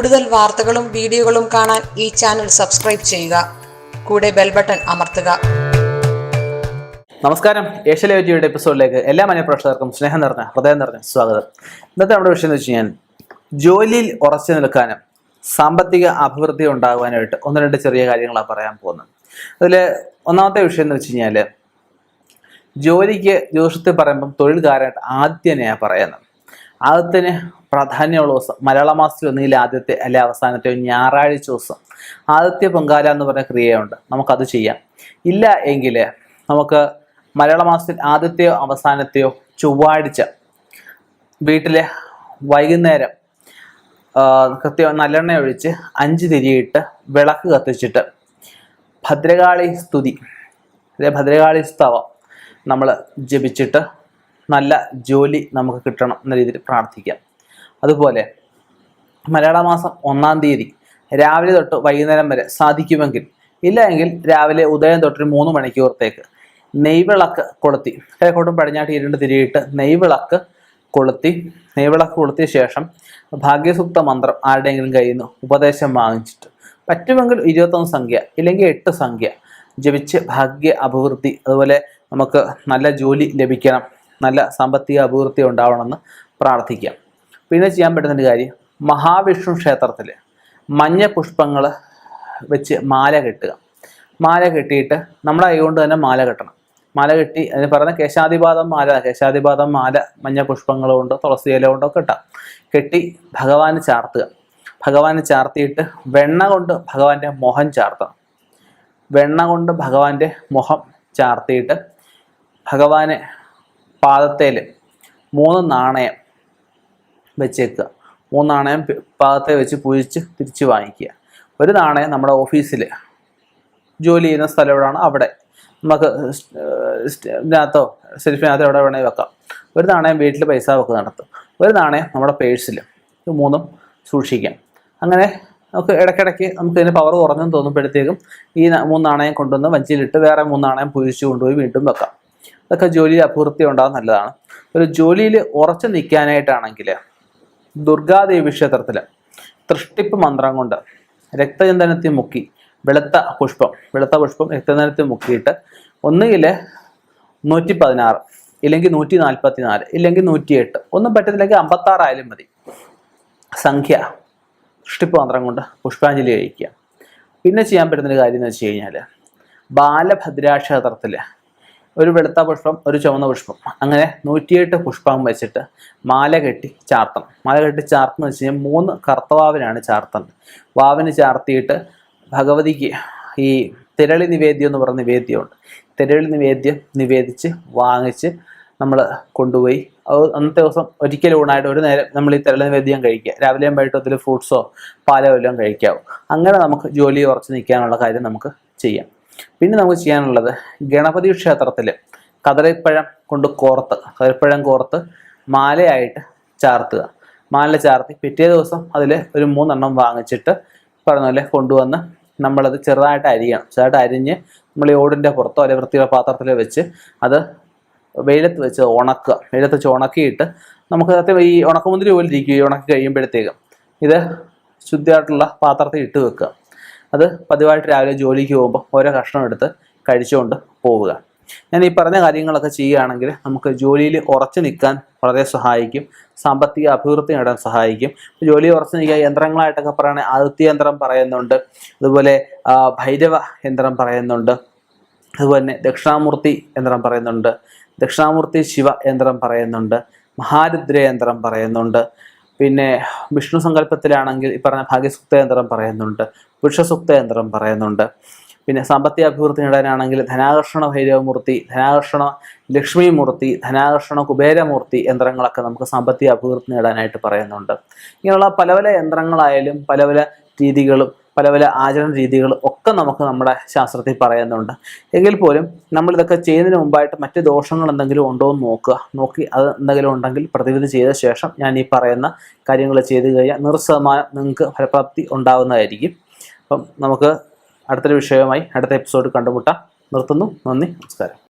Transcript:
കൂടുതൽ വാർത്തകളും വീഡിയോകളും കാണാൻ ഈ ചാനൽ സബ്സ്ക്രൈബ് ചെയ്യുക. കൂടെ ബെൽ ബട്ടൺ അമർത്തുക. നമസ്കാരം. ഏഷ്യാനെറ്റ് ടിവിയുടെ എപ്പിസോഡിലേക്ക് എല്ലാ മാന്യപ്രേക്ഷകർക്കും സ്നേഹം നിറഞ്ഞ ഹൃദയം നിറഞ്ഞ സ്വാഗതം. ഇന്നത്തെ നമ്മുടെ വിഷയം എന്ന് വെച്ച് കഴിഞ്ഞാൽ ജോലിയിൽ ഉറച്ചു നിൽക്കാനും സാമ്പത്തിക അഭിവൃദ്ധി ഉണ്ടാകുവാനായിട്ട് ഒന്ന് രണ്ട് ചെറിയ കാര്യങ്ങളാണ് പറയാൻ പോകുന്നത്. അതിൽ ഒന്നാമത്തെ വിഷയം എന്ന് വെച്ച് കഴിഞ്ഞാൽ ജോലിക്ക് ജ്യോതിഷത്തിൽ പറയുമ്പം തൊഴിൽക്കാരായിട്ട് ആദ്യനെയാണ് പറയുന്നത്. ആദ്യത്തിന് പ്രാധാന്യമുള്ള ദിവസം മലയാള മാസത്തിൽ ഒന്നുകിൽ ആദ്യത്തെ അല്ലെ അവസാനത്തെയോ ഞായറാഴ്ച ദിവസം ആദ്യത്തെ പൊങ്കാല എന്ന് പറഞ്ഞ ക്രിയയുണ്ട്. നമുക്കത് ചെയ്യാം. ഇല്ല എങ്കിൽ നമുക്ക് മലയാള മാസത്തിൽ ആദ്യത്തെയോ അവസാനത്തെയോ ചൊവ്വാഴ്ച വീട്ടിലെ വൈകുന്നേരം കൃത്യം നല്ലെണ്ണ ഒഴിച്ച് 5 തിരിയിട്ട് വിളക്ക് കത്തിച്ചിട്ട് ഭദ്രകാളി സ്തുതി അല്ലെ ഭദ്രകാളി സ്തവം നമ്മൾ ജപിച്ചിട്ട് നല്ല ജോലി നമുക്ക് കിട്ടണം എന്ന രീതിയിൽ പ്രാർത്ഥിക്കാം. അതുപോലെ മലയാള മാസം 1-ാം തീയതി രാവിലെ തൊട്ട് വൈകുന്നേരം വരെ സാധിക്കുമെങ്കിൽ, ഇല്ല എങ്കിൽ രാവിലെ ഉദയം തൊട്ടൊരു 3 മണിക്കൂറത്തേക്ക് നെയ്വിളക്ക് കൊളുത്തി കിഴക്കോട്ടും പടിഞ്ഞാട്ട് 2 തിരിയിട്ട് നെയ്വിളക്ക് കൊളുത്തിയ ശേഷം ഭാഗ്യസൂക്ത മന്ത്രം ആരുടെയെങ്കിലും കയ്യിൽ നിന്ന് ഉപദേശം വാങ്ങിച്ചിട്ട് പറ്റുമെങ്കിൽ 21 സംഖ്യ ഇല്ലെങ്കിൽ 8 സംഖ്യ ജപിച്ച് ഭാഗ്യ അഭിവൃദ്ധി, അതുപോലെ നമുക്ക് നല്ല ജോലി ലഭിക്കണം, നല്ല സാമ്പത്തിക അഭിവൃദ്ധി ഉണ്ടാവണമെന്ന് പ്രാർത്ഥിക്കാം. പിന്നെ ചെയ്യാൻ പറ്റുന്നൊരു കാര്യം, മഹാവിഷ്ണു ക്ഷേത്രത്തിൽ മഞ്ഞ പുഷ്പങ്ങൾ വെച്ച് മാല കെട്ടുക. മാല കെട്ടിയിട്ട് നമ്മുടെ കൈ കൊണ്ട് തന്നെ മാല കെട്ടണം. മാല കെട്ടി അതിന് പറയുന്ന കേശാദിപാദം മാല മഞ്ഞ പുഷ്പങ്ങൾ കൊണ്ടോ തുളസി ഇല കൊണ്ടോ കെട്ടി ഭഗവാന് ചാർത്തുക. ഭഗവാന് ചാർത്തിയിട്ട് വെണ്ണ കൊണ്ട് ഭഗവാന്റെ മുഖം ചാർത്തണം. വെണ്ണ കൊണ്ട് ഭഗവാന്റെ മുഖം ചാർത്തിയിട്ട് ഭഗവാനെ പാദത്തേൽ 3 നാണയം വെച്ചേക്കുക. 3 നാണയം പാദത്തെ വെച്ച് പൂജിച്ച് തിരിച്ച് വാങ്ങിക്കുക. ഒരു നാണയം നമ്മുടെ ഓഫീസിൽ ജോലി ചെയ്യുന്ന സ്ഥലം എവിടെയാണ് അവിടെ നമുക്ക് ഇതിനകത്തോ സെൽഫിനകത്തോ എവിടെ വേണമെങ്കിൽ വെക്കാം. ഒരു നാണയം വീട്ടിൽ പൈസ വെക്കുന്നിടത്ത്, ഒരു നാണയം നമ്മുടെ പേഴ്സിൽ. ഇത് 3ഉം സൂക്ഷിക്കാം. അങ്ങനെ നമുക്ക് ഇടയ്ക്കിടയ്ക്ക് നമുക്ക് ഇതിന് പവർ കുറഞ്ഞെന്ന് തോന്നുമ്പോഴത്തേക്കും ഈ 3 നാണയം കൊണ്ടുവന്ന് വഞ്ചിയിലിട്ട് വേറെ 3 നാണയം പൂജിച്ച് കൊണ്ടുപോയി വീണ്ടും വെക്കാം. ഇതൊക്കെ ജോലിയിൽ അഭിവൃദ്ധി ഉണ്ടാകാൻ നല്ലതാണ്. ഒരു ജോലിയിൽ ഉറച്ചു നിൽക്കാനായിട്ടാണെങ്കിൽ ദുർഗാദേവി ക്ഷേത്രത്തിൽ തൃഷ്ടിപ്പ് മന്ത്രം കൊണ്ട് രക്തചന്ദനത്തിൽ മുക്കി വെളുത്ത പുഷ്പം രക്തചന്ദനത്തിൽ മുക്കിയിട്ട് ഒന്നുകിൽ 116 ഇല്ലെങ്കിൽ 144 ഇല്ലെങ്കിൽ 108, ഒന്നും പറ്റുന്നില്ലെങ്കിൽ 56 ആയാലും മതി സംഖ്യ തൃഷ്ടിപ്പ് മന്ത്രം കൊണ്ട് പുഷ്പാഞ്ജലി കഴിക്കുക. പിന്നെ ചെയ്യാൻ പറ്റുന്നൊരു കാര്യം എന്ന് വെച്ച് കഴിഞ്ഞാൽ ബാലഭദ്രാക്ഷേത്രത്തിൽ ഒരു വെളുത്ത പുഷ്പം ഒരു ചുവന്ന പുഷ്പം അങ്ങനെ 108 പുഷ്പം വെച്ചിട്ട് മാല കെട്ടി ചാർത്തണം. മാല കെട്ടി ചാർത്തുന്ന വെച്ച് കഴിഞ്ഞാൽ 3 കറുത്തവാവിനാണ് ചാർത്തുന്നത്. വാവിന് ചാർത്തിയിട്ട് ഭഗവതിക്ക് ഈ തിരളി നിവേദ്യം എന്ന് പറഞ്ഞ നിവേദ്യമുണ്ട്. തിരളി നിവേദ്യം നിവേദിച്ച് വാങ്ങിച്ച് നമ്മൾ കൊണ്ടുപോയി അന്നത്തെ ദിവസം ഒരിക്കലും ഊണായിട്ട് ഒരു നേരം നമ്മൾ ഈ തിരളി നിവേദ്യം കഴിക്കുക. രാവിലെയും വൈകിട്ടും അതിൽ ഫ്രൂട്ട്സോ പാലോ എല്ലാം കഴിക്കാവും. അങ്ങനെ നമുക്ക് ജോലി ഉറച്ചു നിൽക്കാനുള്ള കാര്യം നമുക്ക് ചെയ്യാം. പിന്നെ നമുക്ക് ചെയ്യാനുള്ളത് ഗണപതി ക്ഷേത്രത്തിൽ കദളിപ്പഴം കോർത്ത് മാലയായിട്ട് ചാർത്തുക. മാല ചാർത്തി പിറ്റേ ദിവസം അതിൽ ഒരു 3 എണ്ണം വാങ്ങിച്ചിട്ട് പറഞ്ഞ പോലെ കൊണ്ടുവന്ന് നമ്മളത് ചെറുതായിട്ട് അരിയണം. ചെറുതായിട്ട് അരിഞ്ഞ് നമ്മൾ ഈ ഓടിൻ്റെ പുറത്തോ അല്ലെങ്കിൽ വൃത്തിയുള്ള പാത്രത്തിൽ വെച്ച് അത് വെയിലത്ത് വെച്ച് ഉണക്കുക. വെയിലത്ത് വെച്ച് ഉണക്കിയിട്ട് നമുക്ക് ഈ ഉണക്കമുന്തിരി പോലെ ഇരിക്കും. ഈ ഉണക്കി കഴിയുമ്പോഴത്തേക്കും ഇത് ശുദ്ധമായിട്ടുള്ള പാത്രത്തിൽ ഇട്ട് വെക്കുക. അത് പതിവായിട്ട് രാവിലെ ജോലിക്ക് പോകുമ്പോൾ ഓരോ കഷ്ണം എടുത്ത് കഴിച്ചുകൊണ്ട് പോവുക. ഞാൻ ഈ പറഞ്ഞ കാര്യങ്ങളൊക്കെ ചെയ്യുകയാണെങ്കിൽ നമുക്ക് ജോലിയിൽ ഉറച്ചു നിൽക്കാൻ വളരെ സഹായിക്കും, സാമ്പത്തിക അഭിവൃദ്ധി നേടാൻ സഹായിക്കും. ജോലി ഉറച്ചു നിൽക്കുക യന്ത്രങ്ങളായിട്ടൊക്കെ പറയുകയാണെങ്കിൽ ആദിത്യ യന്ത്രം പറയുന്നുണ്ട്, അതുപോലെ ഭൈരവ യന്ത്രം പറയുന്നുണ്ട്, അതുപോലെ തന്നെ ദക്ഷിണാമൂർത്തി യന്ത്രം പറയുന്നുണ്ട്, ദക്ഷിണാമൂർത്തി ശിവ യന്ത്രം പറയുന്നുണ്ട്, മഹാരുദ്ര യന്ത്രം പറയുന്നുണ്ട്. പിന്നെ വിഷ്ണു സങ്കല്പത്തിലാണെങ്കിൽ ഈ പറഞ്ഞ ഭാഗ്യസൂക്ത യന്ത്രം പറയുന്നുണ്ട്, പുരുഷസൂക്ത യന്ത്രം പറയുന്നുണ്ട്. പിന്നെ സാമ്പത്തിക അഭിവൃദ്ധി നേടാനാണെങ്കിൽ ധനാകർഷണ ഭൈരവമൂർത്തി, ധനാകർഷണ ലക്ഷ്മിമൂർത്തി, ധനാകർഷണ കുബേരമൂർത്തി യന്ത്രങ്ങളൊക്കെ നമുക്ക് സാമ്പത്തിക അഭിവൃദ്ധി നേടാനായിട്ട് പറയുന്നുണ്ട്. ഇങ്ങനെയുള്ള പല പല യന്ത്രങ്ങളായാലും പല പല രീതികളും പല പല ആചരണ രീതികളും ഒക്കെ നമുക്ക് നമ്മുടെ ശാസ്ത്രത്തിൽ പറയുന്നുണ്ട്. എങ്കിൽ പോലും നമ്മളിതൊക്കെ ചെയ്യുന്നതിന് മുമ്പായിട്ട് മറ്റ് ദോഷങ്ങൾ എന്തെങ്കിലും ഉണ്ടോ എന്ന് നോക്കി അത് എന്തെങ്കിലും ഉണ്ടെങ്കിൽ പ്രതിവിധി ചെയ്ത ശേഷം ഞാൻ ഈ പറയുന്ന കാര്യങ്ങൾ ചെയ്തു കഴിഞ്ഞാൽ 100% നിങ്ങൾക്ക് ഫലപ്രാപ്തി ഉണ്ടാകുന്നതായിരിക്കും. അപ്പം നമുക്ക് അടുത്തൊരു വിഷയവുമായി അടുത്ത എപ്പിസോഡ് കണ്ടുമുട്ടാം. നിർത്തുന്നു. നന്ദി, നമസ്കാരം.